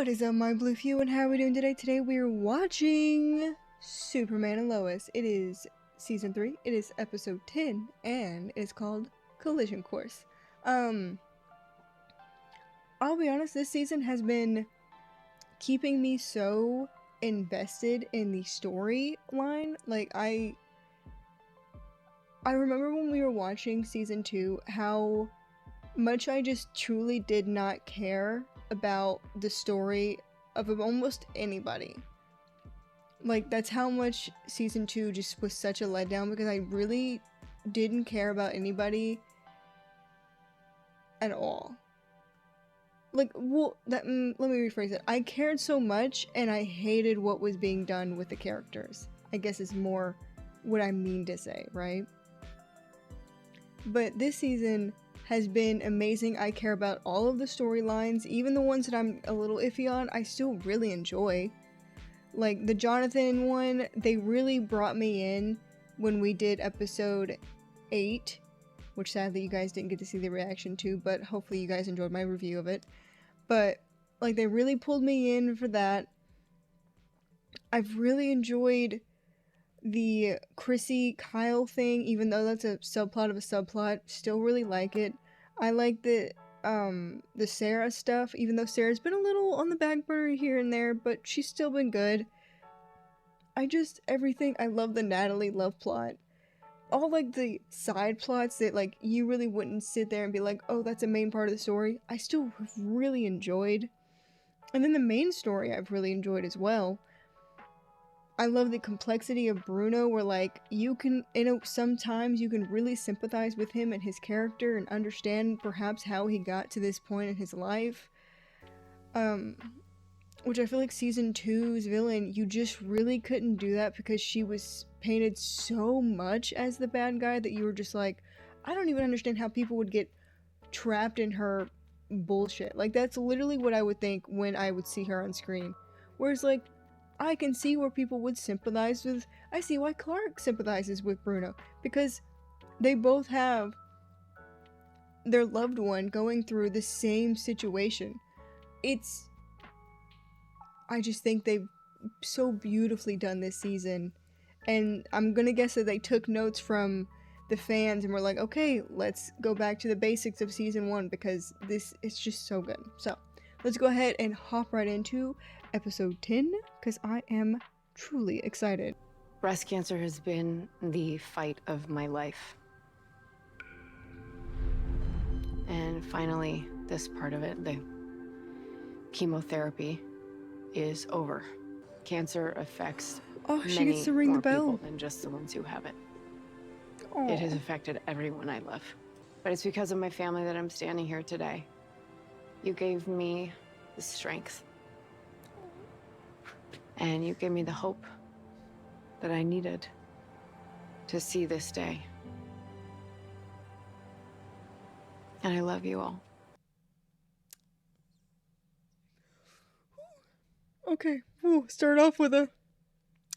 What is up, my blue few, and how are we doing today? Today we are watching Superman and Lois. It is season 3, it is episode 10, and it's called Collision Course. I'll be honest, this season has been keeping me so invested in the storyline. Like, I remember when we were watching season 2, how much I just truly did not care about the story of almost anybody. Like, that's how much season 2 just was such a letdown, because I really didn't care about anybody at all. Like, well, let me rephrase it. I cared so much, and I hated what was being done with the characters, I guess is more what I mean to say, right? But this season has been amazing. I care about all of the storylines, even the ones that I'm a little iffy on, I still really enjoy. Like, the Jonathan one, they really brought me in when we did episode 8, which sadly you guys didn't get to see the reaction to, but hopefully you guys enjoyed my review of it. But, like, they really pulled me in for that. I've really enjoyed the Chrissy Kyle thing, even though that's a subplot of a subplot, still really like it. I like the Sarah stuff, even though Sarah's been a little on the back burner here and there, but she's still been good. Everything, I love the Natalie love plot. All, like, the side plots that, like, you really wouldn't sit there and be like, oh, that's a main part of the story, I still have really enjoyed. And then the main story I've really enjoyed as well. I love the complexity of Bruno, where, like, you can, sometimes you can really sympathize with him and his character and understand perhaps how he got to this point in his life. Which I feel like season 2's villain, you just really couldn't do that, because she was painted so much as the bad guy that you were just like, I don't even understand how people would get trapped in her bullshit. Like, that's literally what I would think when I would see her on screen. Whereas, like, I can see where people would sympathize with, I see why Clark sympathizes with Bruno, because they both have their loved one going through the same situation. I just think they've so beautifully done this season, and I'm gonna guess that they took notes from the fans and were like, okay, let's go back to the basics of season 1, because it's just so good. So, let's go ahead and hop right into episode 10, because I am truly excited. Breast cancer has been the fight of my life. And finally, this part of it, the chemotherapy, is over. Cancer affects She gets to ring more the bell. people than just the ones who have it. Aww. It has affected everyone I love. But it's because of my family that I'm standing here today. You gave me the strength. And you gave me the hope that I needed to see this day. And I love you all. Okay, start off with a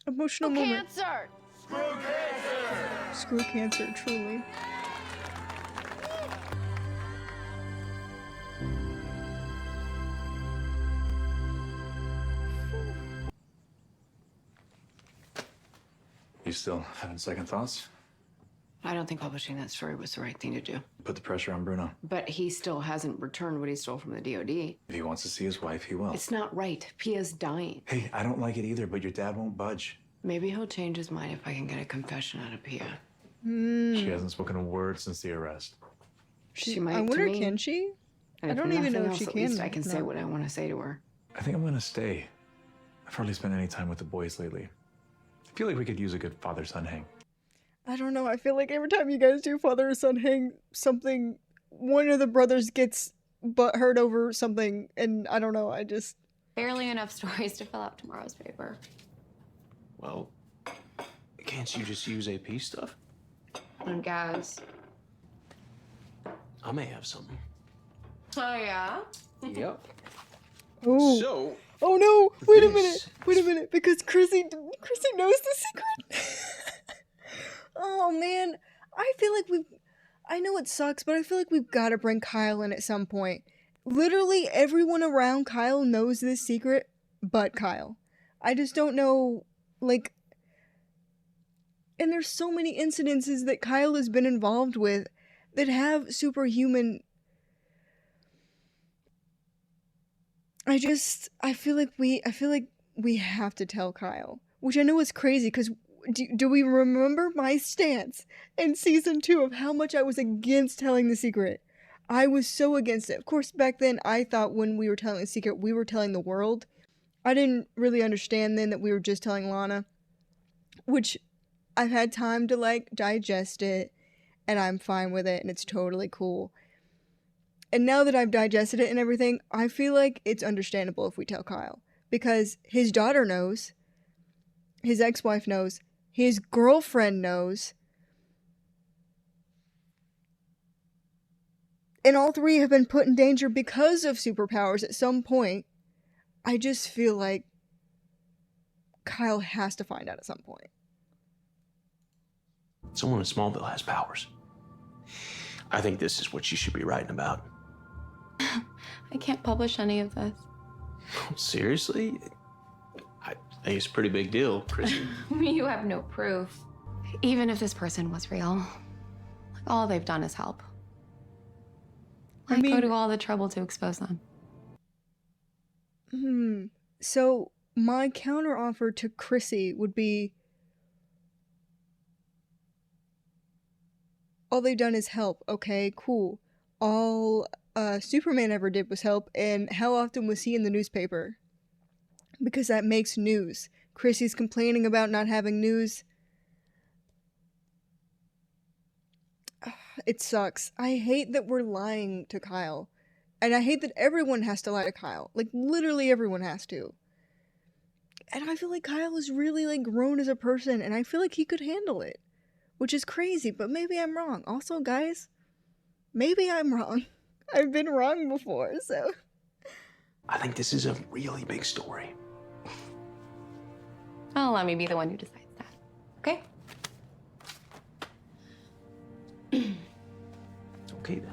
emotional moment. Cancer! Screw cancer! Screw cancer, truly. You still having second thoughts? I don't think publishing that story was the right thing to do. Put the pressure on Bruno. But he still hasn't returned what he stole from the DOD. If he wants to see his wife, he will. It's not right. Pia's dying. Hey, I don't like it either, but your dad won't budge. Maybe he'll change his mind if I can get a confession out of Pia. She hasn't spoken a word since the arrest. She might I to wonder, me. can she? And I if don't even know nothing if she else, can At least I can say now. what I want to say to her. I think I'm gonna stay. I've hardly spent any time with the boys lately. I feel like we could use a good father-son hang. I don't know, I feel like every time you guys do father or son hang, one of the brothers gets butthurt over something, and I don't know, Barely enough stories to fill out tomorrow's paper. Well, can't you just use AP stuff? And Gaz. I may have something. Oh, yeah? Yep. Oh. So, Oh no! Wait a this minute, because Chrissy knows the secret. Oh man, I feel like I know it sucks, but I feel like we've got to bring Kyle in at some point. literally everyone around Kyle knows this secret but Kyle. I just don't know, like, and there's so many incidences that Kyle has been involved with that have superhuman. I feel like we have to tell Kyle, which I know is crazy because do we remember my stance in season 2 of how much I was against telling the secret? I was so against it. Of course, back then I thought when we were telling the secret, we were telling the world. I didn't really understand then that we were just telling Lana, which I've had time to like digest it, and I'm fine with it, and it's totally cool. And now that I've digested it and everything, I feel like it's understandable if we tell Kyle. Because his daughter knows, his ex-wife knows, his girlfriend knows, and all three have been put in danger because of superpowers at some point. I just feel like Kyle has to find out at some point. Someone in Smallville has powers. I think this is what you should be writing about. I can't publish any of this. Seriously? I think it's a pretty big deal, Chrissy. You have no proof. Even if this person was real, like, all they've done is help. Why go to all the trouble to expose them? So my counter offer to Chrissy would be, all they've done is help. Okay, cool. All Superman ever did was help, and how often was he in the newspaper? Because that makes news. Chrissy's complaining about not having news. It sucks. I hate that we're lying to Kyle. And I hate that everyone has to lie to Kyle. Like, literally everyone has to. And I feel like Kyle is really, like, grown as a person, and I feel like he could handle it. Which is crazy, but maybe I'm wrong. Also, guys, maybe I'm wrong. I've been wrong before, so... I think this is a really big story. Oh, let me be the one who decides that. Okay? Okay, then.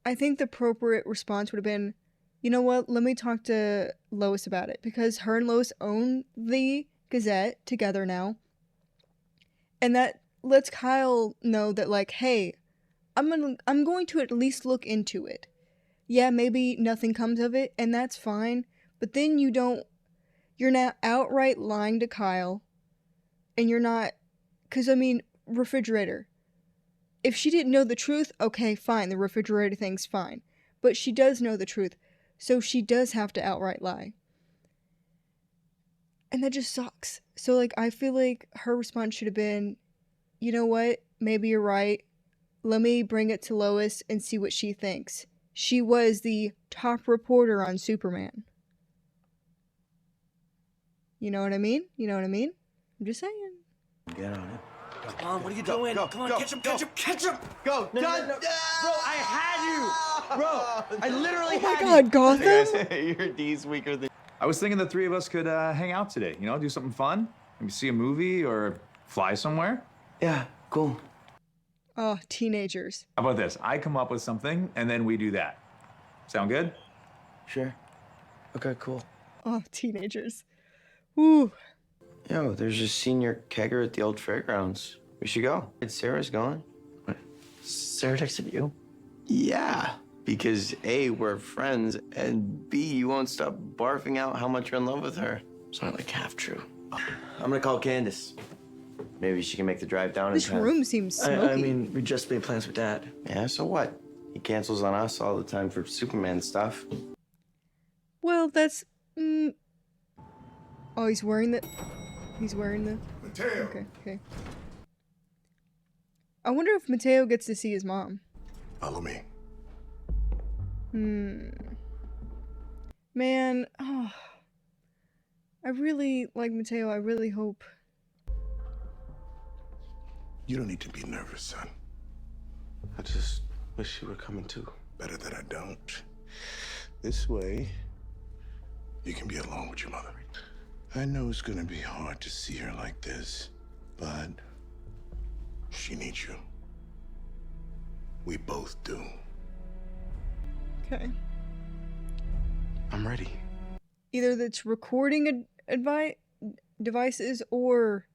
I think the appropriate response would have been, you know what, let me talk to Lois about it. Because her and Lois own the Gazette together now. And that lets Kyle know that, like, hey, I'm going to at least look into it. Yeah, maybe nothing comes of it, and that's fine. But then you're not outright lying to Kyle. And you're not, because, I mean, refrigerator. If she didn't know the truth, okay, fine, the refrigerator thing's fine. But she does know the truth, so she does have to outright lie. And that just sucks. So, like, I feel like her response should have been, you know what, maybe you're right. Let me bring it to Lois and see what she thinks. She was the top reporter on Superman. You know what I mean? You know what I mean? I'm just saying. Get on it. Come on, what are you doing? Come on, catch him! Go! No, no. Bro, I had you! Bro, I literally Oh my had God, you! Gotham? Your D's weaker than... I was thinking the three of us could hang out today, you know, do something fun. Maybe see a movie or fly somewhere. Yeah, cool. Oh, teenagers. How about this? I come up with something and then we do that. Sound good? Sure. Okay, cool. Oh, teenagers. Ooh. Yo, there's a senior kegger at the old fairgrounds. We should go. Sarah's going. What? Sarah texted you? Yeah, because A, we're friends, and B, you won't stop barfing out how much you're in love with her. It's not like half true. I'm gonna call Candace. Maybe she can make the drive down This in time. room seems smoky. I mean, we just made plans with Dad. Yeah, so what? He cancels on us all the time for Superman stuff. Well, that's... Oh, he's wearing the... Mateo. Okay. I wonder if Mateo gets to see his mom. Follow me. Man, oh, I really like Mateo. I really hope. You don't need to be nervous, son. I just wish you were coming too. Better that I don't. This way, you can be alone with your mother. I know it's gonna be hard to see her like this, but she needs you. We both do. Okay. I'm ready. Either that's recording devices, or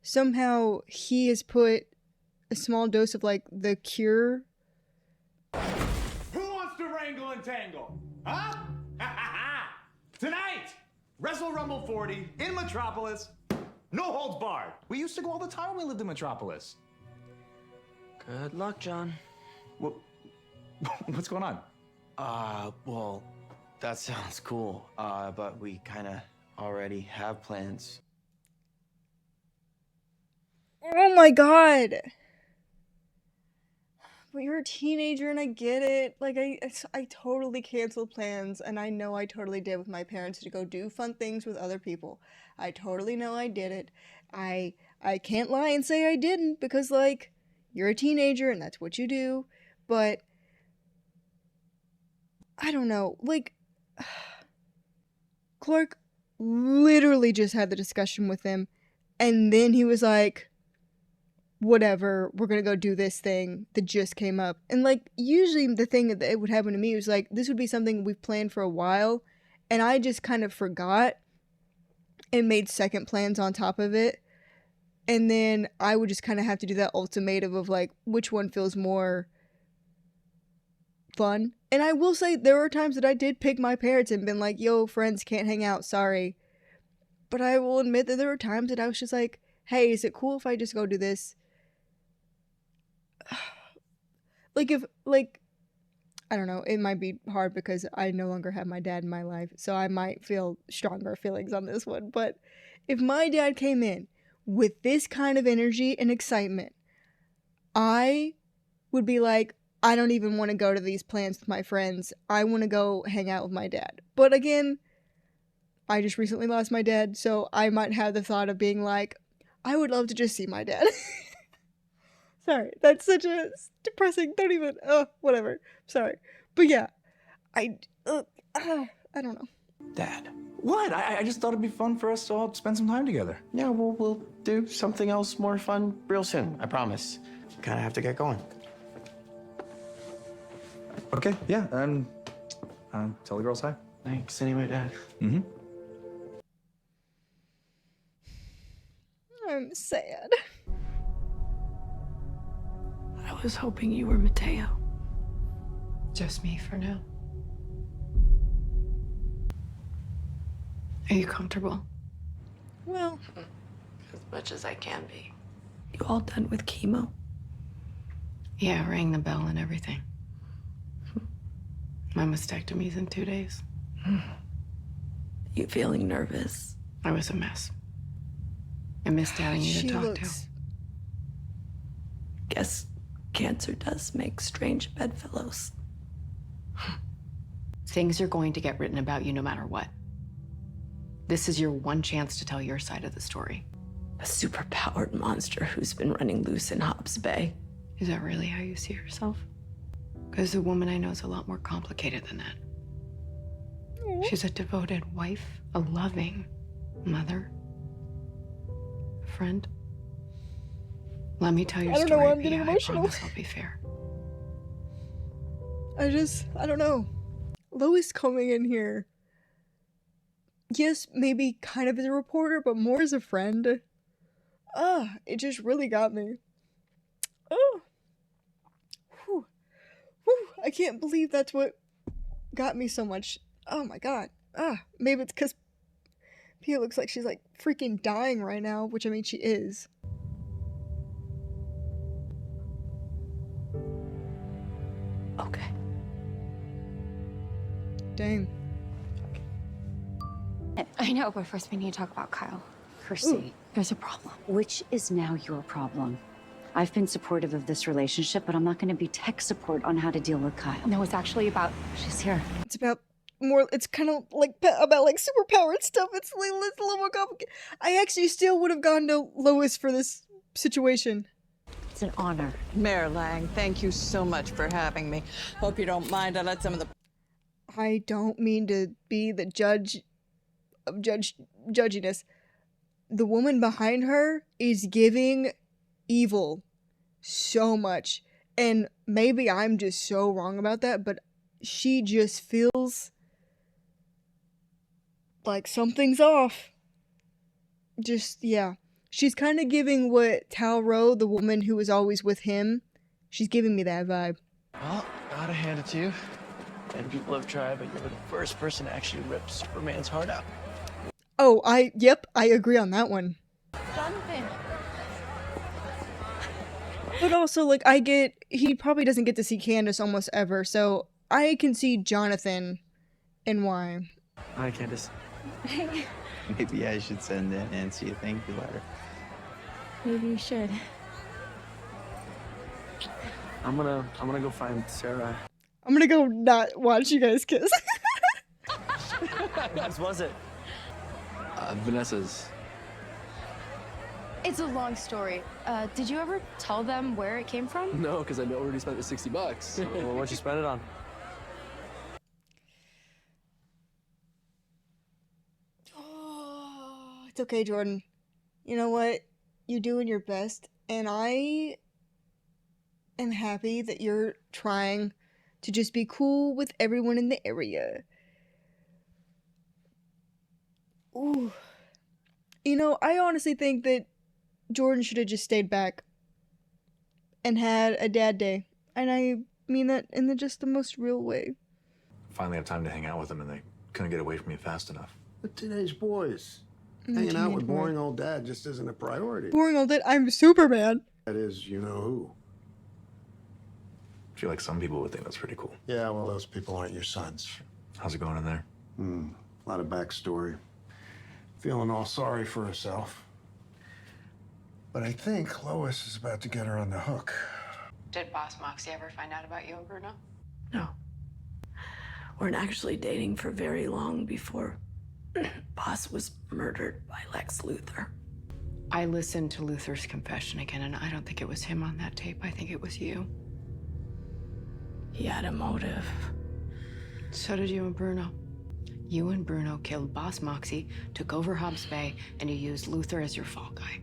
somehow he has put a small dose of like the cure. Who wants to wrangle and tangle? Huh? Tonight, Wrestle Rumble 40 in Metropolis. No holds barred. We used to go all the time when we lived in Metropolis. Good luck, John. What, what's going on? Well, that sounds cool. But we kind of already have plans. Oh my god! But you're a teenager and I get it. Like, I totally canceled plans, and I know I totally did with my parents to go do fun things with other people. I totally know I did it. I can't lie and say I didn't, because, like, you're a teenager and that's what you do. But I don't know. Like, Clark literally just had the discussion with him, and then he was like, whatever, we're gonna go do this thing that just came up. And like, usually the thing that would happen to me was like, this would be something we've planned for a while, and I just kind of forgot and made second plans on top of it. And then I would just kind of have to do that ultimatum of like, which one feels more fun. And I will say, there were times that I did pick my parents and been like, yo, friends can't hang out, sorry. But I will admit that there were times that I was just like, hey, is it cool if I just go do this? Like, if, like, I don't know, it might be hard because I no longer have my dad in my life, so I might feel stronger feelings on this one. But if my dad came in with this kind of energy and excitement, I would be like, I don't even want to go to these plans with my friends. I want to go hang out with my dad. But again, I just recently lost my dad, so I might have the thought of being like, I would love to just see my dad. Sorry, that's such a depressing, don't even, whatever. Sorry. But yeah, I don't know. Dad. What? I just thought it'd be fun for us to all spend some time together. Yeah, we'll do something else more fun real soon, I promise. Kind of have to get going. Okay, yeah, and tell the girls hi. Thanks anyway, Dad. Mm-hmm. I'm sad. I was hoping you were Mateo. Just me for now. Are you comfortable? Well, As much as I can be. You all done with chemo? Yeah, rang the bell and everything. My mastectomy's in 2 days. You feeling nervous? I was a mess. I missed having you to she talk looks... to. Guess cancer does make strange bedfellows. Things are going to get written about you no matter what. This is your one chance to tell your side of the story. A superpowered monster who's been running loose in Hobbs Bay. Is that really how you see yourself? Because the woman I know is a lot more complicated than that. She's a devoted wife, a loving mother, a friend. Let me tell your I don't story, know why I'm getting Pia. emotional. I promise I'll be fair. I don't know. Lois coming in here. Yes, maybe kind of as a reporter, but more as a friend. It just really got me. Oh. Whew. Whew. I can't believe that's what got me so much. Oh my god. Maybe it's because Pia looks like she's like freaking dying right now, which I mean she is. Okay. Dang. I know, but first we need to talk about Kyle. Percy, There's a problem. which is now your problem. I've been supportive of this relationship, but I'm not going to be tech support on how to deal with Kyle. No, it's actually about... She's here. It's about more, it's kind of like about like superpowered stuff. It's a little more complicated. I actually still would have gone to Lois for this situation. It's an honor. Mayor Lang, thank you so much for having me. Hope you don't mind I let some of the... I don't mean to be the judge of judginess. The woman behind her is giving evil so much. And maybe I'm just so wrong about that, but she just feels like something's off. Just, yeah. She's kind of giving what Talro, the woman who was always with him, she's giving me that vibe. Well, gotta hand it to you. And people have tried, but you're the first person to actually rip Superman's heart out. Oh, yep, I agree on that one. Jonathan. But also, like, he probably doesn't get to see Candace almost ever, so I can see Jonathan and why. Hi, Candace. Maybe I should send Nancy a thank you letter. Maybe you should. I'm gonna go find Sarah. I'm gonna go not watch you guys kiss. Whose was it? Vanessa's. It's a long story. Did you ever tell them where it came from? No, because I already spent the $60. Well, what'd you spend it on? Oh, it's okay, Jordan. You know what? You're doing your best, and I am happy that you're trying to just be cool with everyone in the area. Ooh. You know, I honestly think that Jordan should have just stayed back and had a dad day. And I mean that in just the most real way. Finally have time to hang out with them, and they couldn't get away from me fast enough. But teenage boys. Hanging out with boring old dad just isn't a priority. Boring old dad? I'm Superman. That is, you know who. I feel like some people would think that's pretty cool. Yeah, well, those people aren't your sons. How's it going in there? A lot of backstory. Feeling all sorry for herself. But I think Lois is about to get her on the hook. Did Boss Moxie ever find out about you and Bruno? No. Weren't actually dating for very long before Boss was murdered by Lex Luthor. I listened to Luthor's confession again, and I don't think it was him on that tape. I think it was you. He had a motive. So did you and Bruno. You and Bruno killed Boss Moxie, took over Hobbs Bay, and you used Luthor as your fall guy.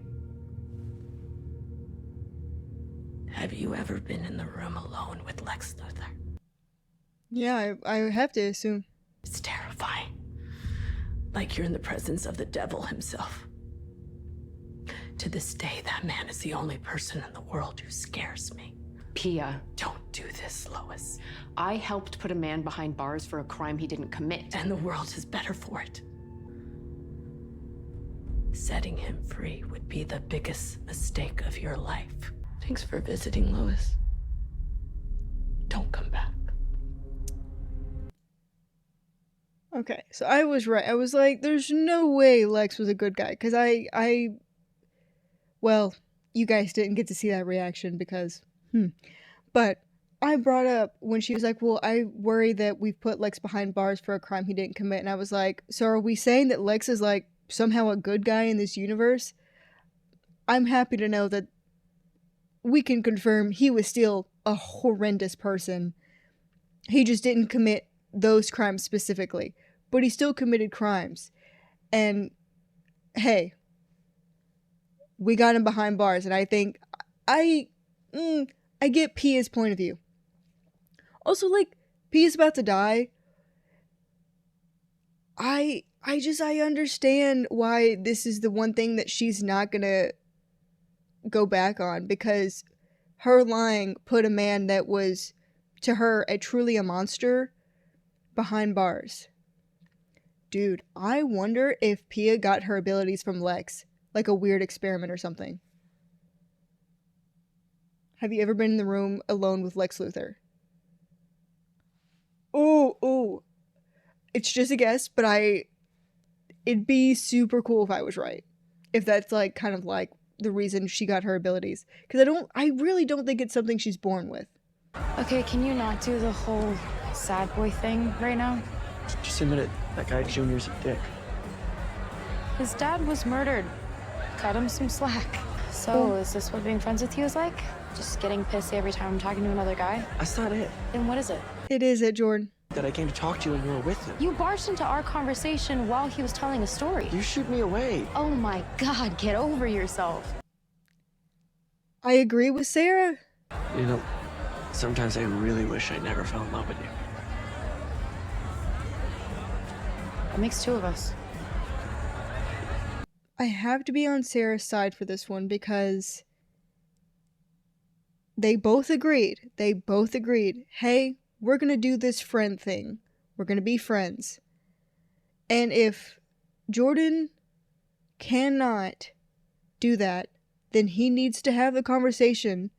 Have you ever been in the room alone with Lex Luthor? Yeah, I have to assume. It's terrifying. Like you're in the presence of the devil himself. To this day, that man is the only person in the world who scares me. Pia, don't do this, Lois. I helped put a man behind bars for a crime he didn't commit. And the world is better for it. Setting him free would be the biggest mistake of your life. Thanks for visiting, Lois. Don't come back. Okay, so I was right. I was like, there's no way Lex was a good guy. Because well, you guys didn't get to see that reaction because, But I brought up when she was like, well, I worry that we've put Lex behind bars for a crime he didn't commit. And I was like, so are we saying that Lex is like somehow a good guy in this universe? I'm happy to know that we can confirm he was still a horrendous person. He just didn't commit those crimes specifically, but he still committed crimes. And hey, we got him behind bars, and I think I get Pia's point of view. Also, like, Pia's about to die. I understand why this is the one thing that she's not gonna go back on, because her lying put a man that was, to her, truly a monster behind bars. Dude, I wonder if Pia got her abilities from Lex, like a weird experiment or something. Have you ever been in the room alone with Lex Luthor? Oh. It's just a guess, but it'd be super cool if I was right. If that's like kind of like the reason she got her abilities. Because I really don't think it's something she's born with. Okay, can you not do the whole sad boy thing right now? Just admit it. That guy Junior's a dick. His dad was murdered. Cut him some slack. So, is this what being friends with you is like? Just getting pissy every time I'm talking to another guy? That's not it. Then what is it? It is it, Jordan. That I came to talk to you and you were with him. You barged into our conversation while he was telling a story. You shoot me away. Oh my God, get over yourself. I agree with Sarah. You know, sometimes I really wish I never fell in love with you. It makes two of us. I have to be on Sarah's side for this one because they both agreed. They both agreed, hey, we're going to do this friend thing. We're going to be friends. And if Jordan cannot do that, then he needs to have the conversation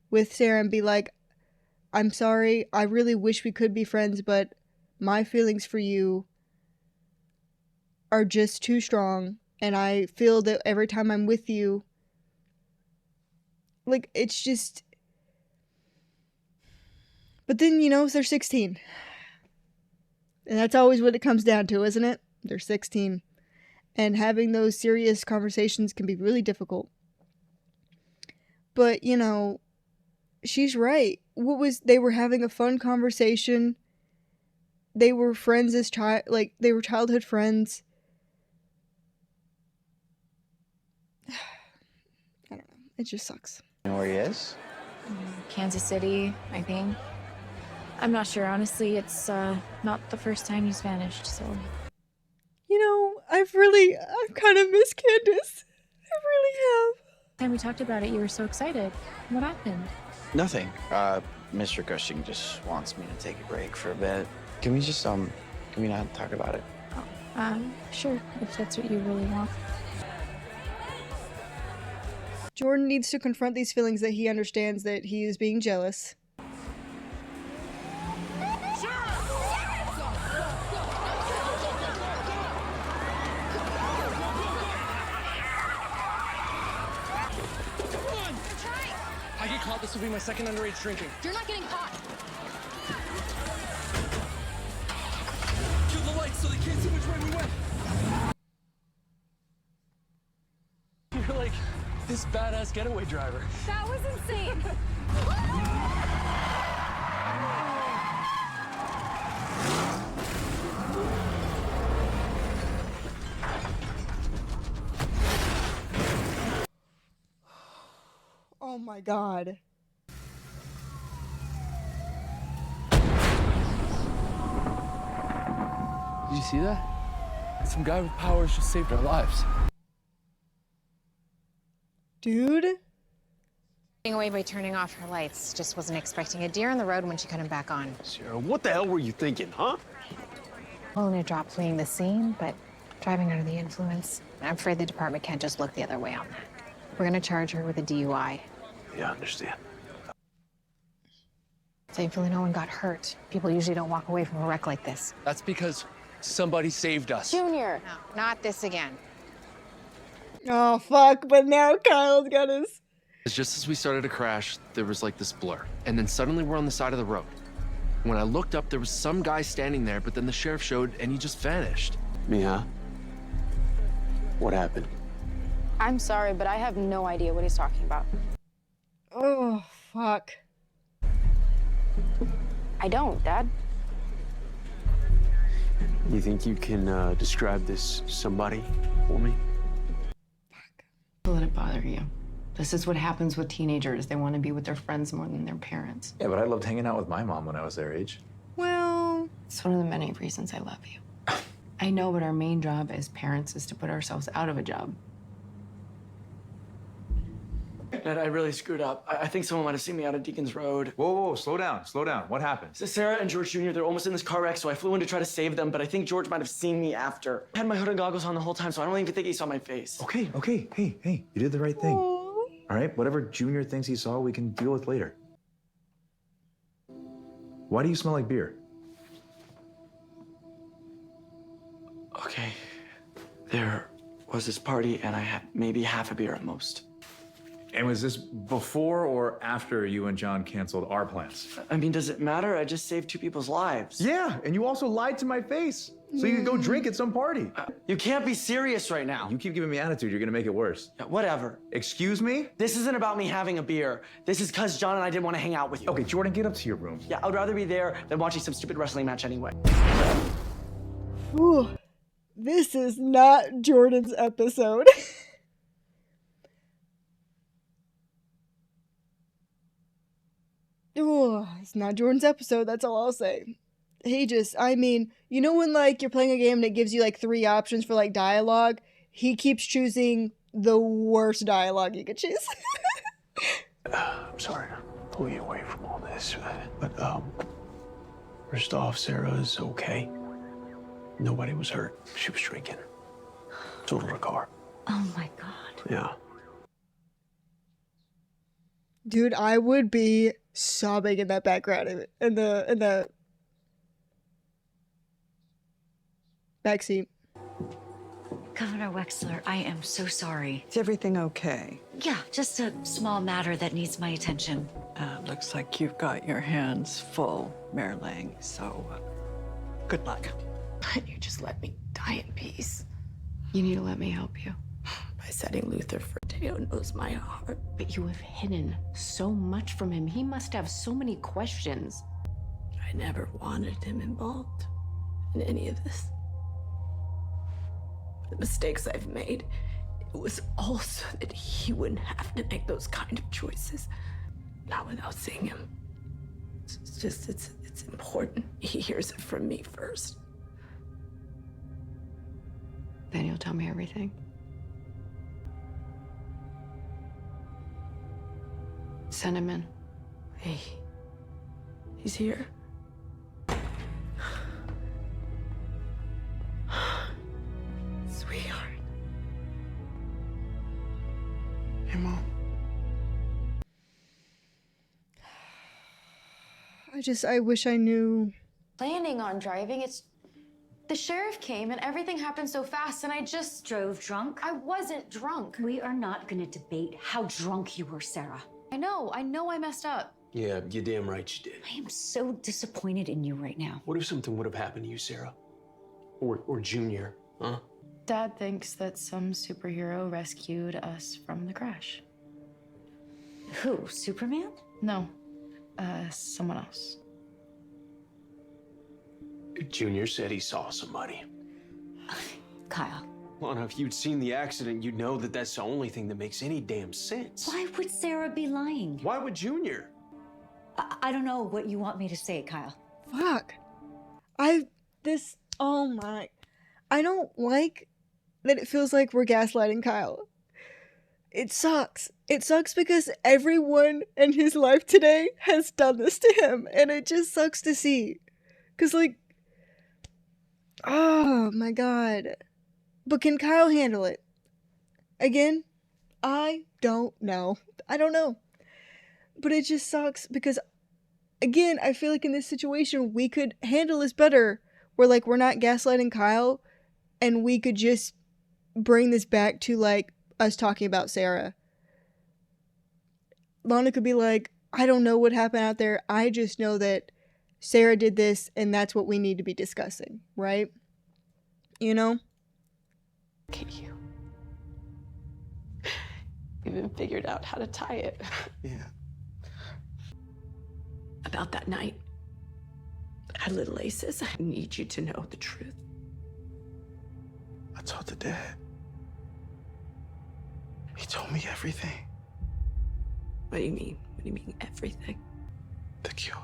with Sarah and be like, I'm sorry, I really wish we could be friends, but my feelings for you are just too strong. And I feel that every time I'm with you, like, it's just... But then, you know, they're 16. And that's always what it comes down to, isn't it? They're 16. And having those serious conversations can be really difficult. But, you know, she's right. They were having a fun conversation. They were friends as they were childhood friends. I don't know. It just sucks. You know where he is? Kansas City, I think. I'm not sure, honestly. It's not the first time he's vanished, so... You know, I've kind of missed Candace. I really have. Time we talked about it, you were so excited. What happened? Nothing. Mr. Cushing just wants me to take a break for a bit. Can we just, can we not talk about it? Sure, if that's what you really want. Jordan needs to confront these feelings that he understands that he is being jealous. I get caught, this will be my second underage drinking. You're not getting caught. Kill the lights so they can't see which way we went. You're like this badass getaway driver. That was insane. Oh my god. Did you see that? Some guy with powers just saved our lives. Dude? Getting away by turning off her lights. Just wasn't expecting a deer on the road when she cut him back on. Sarah, what the hell were you thinking, huh? Willing to drop fleeing the scene, but driving under the influence. I'm afraid the department can't just look the other way on that. We're gonna charge her with a DUI. Yeah, I understand. Thankfully, no one got hurt. People usually don't walk away from a wreck like this. That's because somebody saved us. Junior! No, not this again. Oh, fuck, but now Kyle's got us. Just as we started to crash, there was like this blur. And then suddenly we're on the side of the road. When I looked up, there was some guy standing there, but then the sheriff showed and he just vanished. Mia, what happened? I'm sorry, but I have no idea what he's talking about. Oh, fuck. I don't, Dad. You think you can describe this somebody for me? Don't let it bother you. This is what happens with teenagers. They want to be with their friends more than their parents. Yeah, but I loved hanging out with my mom when I was their age. Well, it's one of the many reasons I love you. I know, but our main job as parents is to put ourselves out of a job. Dad, I really screwed up. I think someone might have seen me out of Deacon's Road. Whoa, slow down, slow down. What happened? So Sarah and George Jr., they're almost in this car wreck, so I flew in to try to save them, but I think George might have seen me after. I had my hood and goggles on the whole time, so I don't even think he saw my face. Okay, hey, you did the right thing. All right, whatever Junior thinks he saw, we can deal with later. Why do you smell like beer? Okay, there was this party, and I had maybe half a beer at most. And was this before or after you and John canceled our plans? I mean, does it matter? I just saved 2 people's lives. Yeah, and you also lied to my face. So you could go drink at some party. You can't be serious right now. You keep giving me attitude, you're gonna make it worse. Yeah, whatever. Excuse me? This isn't about me having a beer. This is because John and I didn't want to hang out with you. Okay, Jordan, get up to your room. Yeah, I'd rather be there than watching some stupid wrestling match anyway. Whew. This is not Jordan's episode. Ooh, it's not Jordan's episode, that's all I'll say. He just, I mean, you know when, like, you're playing a game and it gives you, like, 3 options for, like, dialogue? he keeps choosing the worst dialogue he could choose. I'm sorry to pull you away from all this, but first off, Sarah is okay. Nobody was hurt. She was drinking. Totaled her car. Oh my God. Yeah. Dude, I would be sobbing in that background in the backseat. Governor Wexler, I am so sorry. Is everything okay? Yeah, just a small matter that needs my attention. Looks like you've got your hands full, Mayor Lang, so good luck. You just let me die in peace. You need to let me help you. By setting Luther free. Teo knows my heart. But you have hidden so much from him. He must have so many questions. I never wanted him involved in any of this. The mistakes I've made, it was all so that he wouldn't have to make those kind of choices. Not without seeing him. It's important he hears it from me first. Then you'll tell me everything. Send him in. Hey, he's here. Sweetheart. Hey, Mom. I wish I knew. Planning on driving, the sheriff came and everything happened so fast and I just Drove drunk? I wasn't drunk. We are not going to debate how drunk you were, Sarah. I know I messed up. Yeah, you're damn right you did. I am so disappointed in you right now. What if something would have happened to you, Sarah? Or Junior, huh? Dad thinks that some superhero rescued us from the crash. Who, Superman? No, someone else. Junior said he saw somebody. Kyle. Well, now, if you'd seen the accident, you'd know that that's the only thing that makes any damn sense. Why would Sarah be lying? Why would Junior? I don't know what you want me to say, Kyle. Fuck. Oh my. I don't like that it feels like we're gaslighting Kyle. It sucks. It sucks because everyone in his life today has done this to him, and it just sucks to see. Because, like, oh my god. But can Kyle handle it? Again, I don't know. I don't know. But it just sucks because, again, I feel like in this situation, we could handle this better. Where, like, we're not gaslighting Kyle, and we could just bring this back to, like, us talking about Sarah. Lana could be like, I don't know what happened out there. I just know that Sarah did this, and that's what we need to be discussing, right? You know? Look at you. You even figured out how to tie it. Yeah. About that night at Little Aces, I need you to know the truth. I told the dad. He told me everything. What do you mean? What do you mean everything? The cure.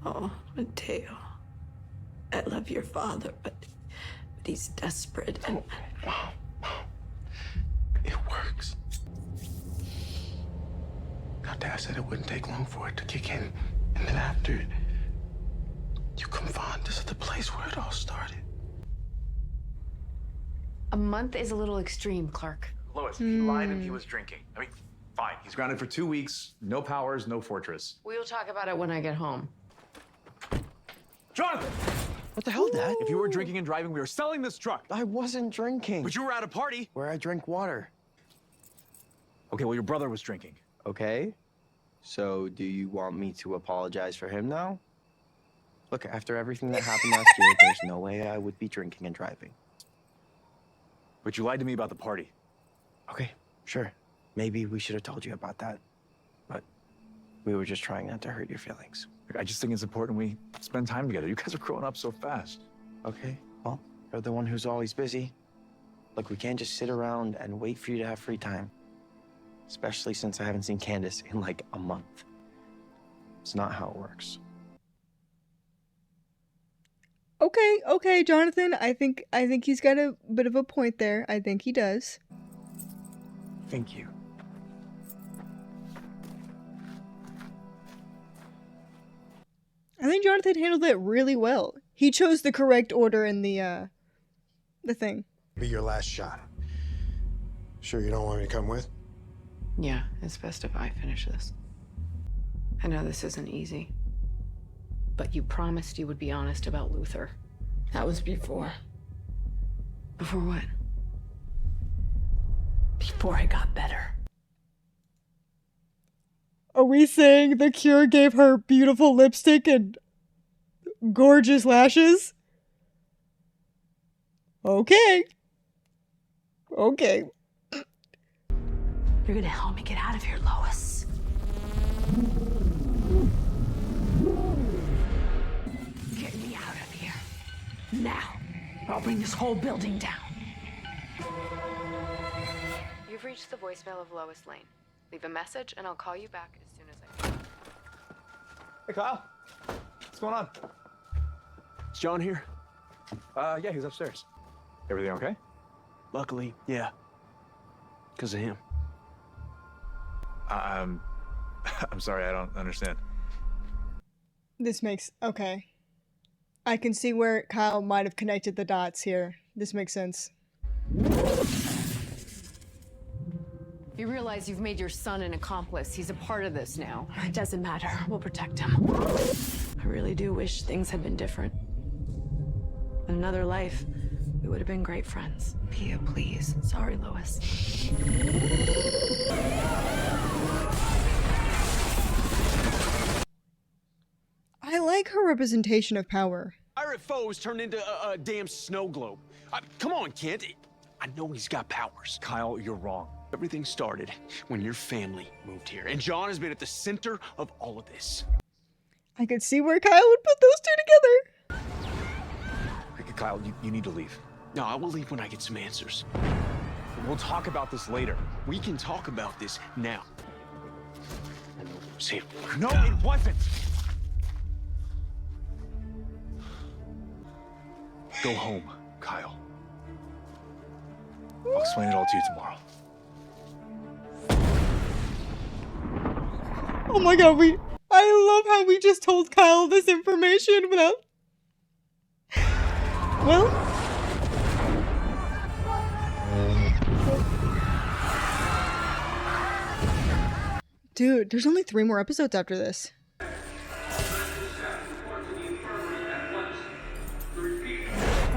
Oh, Mateo. I love your father, but he's desperate and... Mom. It works. Now, Dad said it wouldn't take long for it to kick in. And then after it, you come find this is the place where it all started. A month is a little extreme, Clark. Lois, he lied and he was drinking. I mean, fine. He's grounded for 2 weeks. No powers, no fortress. We'll talk about it when I get home. Jonathan! What the hell, Dad? If you were drinking and driving, we were selling this truck. I wasn't drinking. But you were at a party. Where I drank water. Okay, well, your brother was drinking. Okay. So, do you want me to apologize for him now? Look, after everything that happened last year, there's no way I would be drinking and driving. But you lied to me about the party. Okay, sure. Maybe we should have told you about that. But we were just trying not to hurt your feelings. I just think it's important we spend time together. You guys are growing up so fast. Okay, well, you're the one who's always busy. Look, we can't just sit around and wait for you to have free time. Especially since I haven't seen Candace in like a month. It's not how it works. Okay, Jonathan. I think he's got a bit of a point there. I think he does. Thank you. I think Jonathan handled it really well. He chose the correct order in the thing. Be your last shot. Sure you don't want me to come with? Yeah, it's best if I finish this. I know this isn't easy, but you promised you would be honest about Luther. That was before. Before what? Before I got better. Are we saying the cure gave her beautiful lipstick and gorgeous lashes? Okay. Okay. You're gonna help me get out of here, Lois. Get me out of here. Now, or I'll bring this whole building down. You've reached the voicemail of Lois Lane. Leave a message and I'll call you back as soon as I can. Hey, Kyle. What's going on? Is John here? Yeah, he's upstairs. Everything okay? Luckily, yeah. Because of him. I'm sorry, I don't understand. This makes... okay. I can see where Kyle might have connected the dots here. This makes sense. You realize you've made your son an accomplice. He's a part of this now. It doesn't matter. We'll protect him. I really do wish things had been different. In another life, we would have been great friends. Pia, please. Sorry, Lois. I like her representation of power. Pirate foes turned into a damn snow globe. Come on, Kent. I know he's got powers. Kyle, you're wrong. Everything started when your family moved here, and John has been at the center of all of this. I could see where Kyle would put those two together. Okay, Kyle, you need to leave. No, I will leave when I get some answers. We'll talk about this later. We can talk about this now. See, no, it wasn't. Go home, Kyle. I'll explain it all to you tomorrow. Oh my god, I love how we just told Kyle this information without... Well... Dude, there's only 3 more episodes after this. Are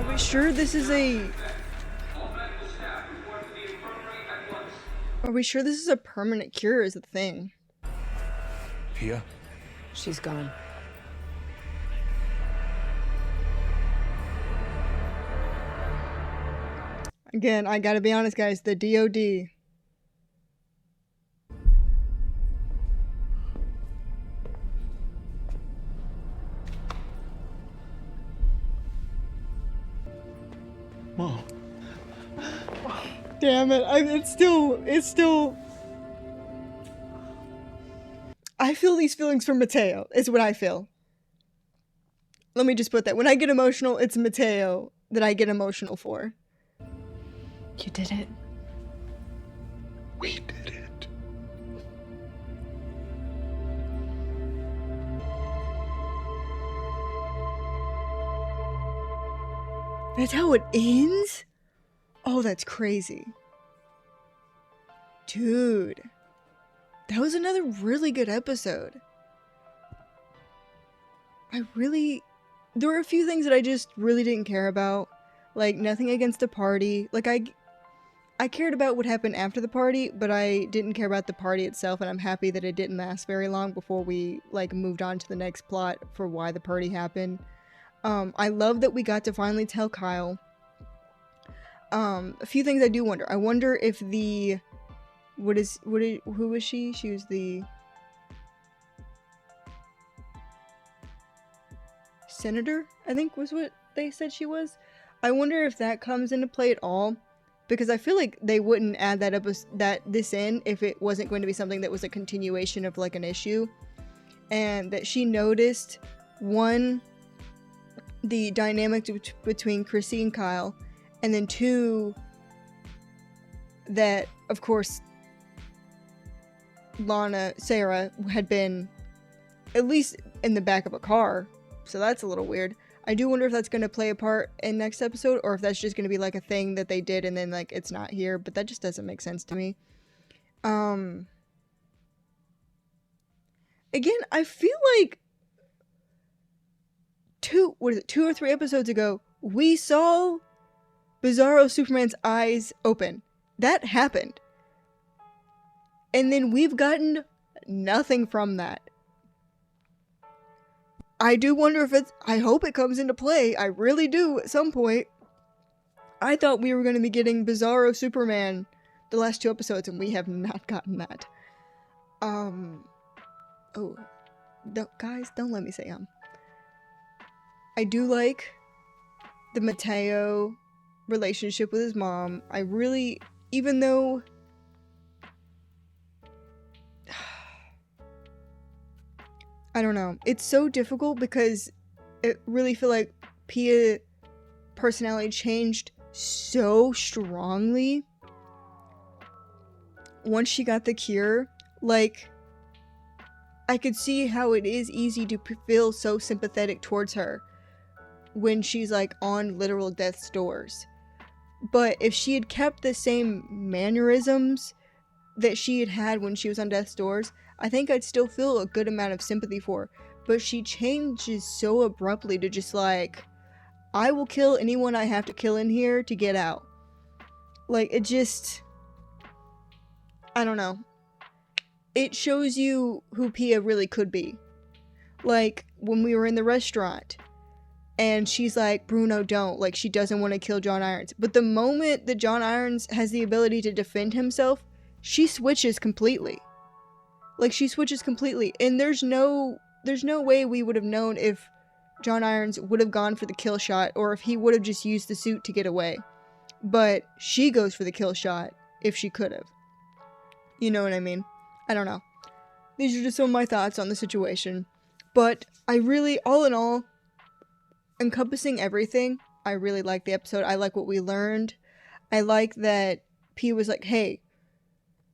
we sure this is a... Are we sure this is a permanent cure is the thing? Pia? She's gone. Again, I gotta be honest, guys. The DOD. Mom. Damn it. It's still... I feel these feelings for Mateo, is what I feel. Let me just put that. When I get emotional, it's Mateo that I get emotional for. You did it. We did it. That's how it ends? Oh, that's crazy. Dude. That was another really good episode. There were a few things that I just really didn't care about. Like, nothing against the party. Like, I cared about what happened after the party, but I didn't care about the party itself, and I'm happy that it didn't last very long before we, like, moved on to the next plot for why the party happened. I love that we got to finally tell Kyle. A few things I do wonder. I wonder if the... who was she? She was the... senator, I think was what they said she was. I wonder if that comes into play at all, because I feel like they wouldn't add this in if it wasn't going to be something that was a continuation of like an issue, and that she noticed one the dynamic between Chrissy and Kyle, and then 2, that, of course, Sarah had been at least in the back of a car, so that's a little weird. I do wonder if that's going to play a part in next episode, or if that's just going to be like a thing that they did and then like it's not here, but that just doesn't make sense to me. Again, I feel like 2 or 3 episodes ago, we saw Bizarro Superman's eyes open. That happened. And then we've gotten nothing from that. I do wonder if I hope it comes into play. I really do at some point. I thought we were going to be getting Bizarro Superman the last 2 episodes, and we have not gotten that. Oh. Guys, don't let me say I do like the Mateo relationship with his mom. I really, even though I don't know, it's so difficult because it really feel like Pia personality changed so strongly once she got the cure. Like, I could see how it is easy to feel so sympathetic towards her when she's like on literal death's doors. But if she had kept the same mannerisms that she had had when she was on death's doors, I think I'd still feel a good amount of sympathy for her. But she changes so abruptly to just like, I will kill anyone I have to kill in here to get out. Like, it just, I don't know. It shows you who Pia really could be. Like, when we were in the restaurant, and she's like, Bruno, don't. Like, she doesn't want to kill John Irons. But the moment that John Irons has the ability to defend himself, she switches completely. Like, she switches completely. And there's no way we would have known if John Irons would have gone for the kill shot, or if he would have just used the suit to get away. But she goes for the kill shot if she could have. You know what I mean? I don't know. These are just some of my thoughts on the situation. But I really, all in all, encompassing everything, I really like the episode. I like what we learned. I like that P was like, hey,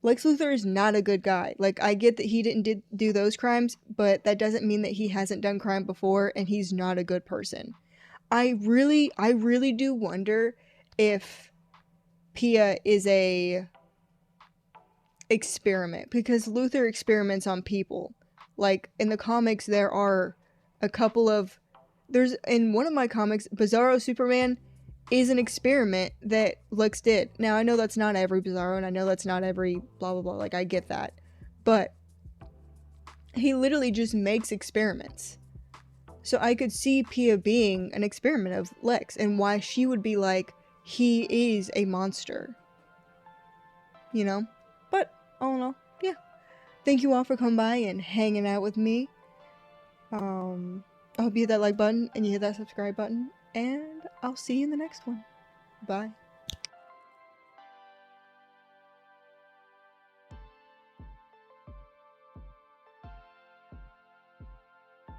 Lex Luthor is not a good guy. Like, I get that he didn't do those crimes, but that doesn't mean that he hasn't done crime before and he's not a good person. I really do wonder if Pia is a experiment, because Luthor experiments on people. Like, in the comics, there are a couple of, in one of my comics, Bizarro Superman is an experiment that Lex did. Now, I know that's not every Bizarro, and I know that's not every blah blah blah, like, I get that, but he literally just makes experiments. So I could see Pia being an experiment of Lex, and why she would be like, he is a monster, you know? But all in all, yeah. Thank you all for coming by and hanging out with me. I hope you hit that like button and you hit that subscribe button, and I'll see you in the next one. Bye.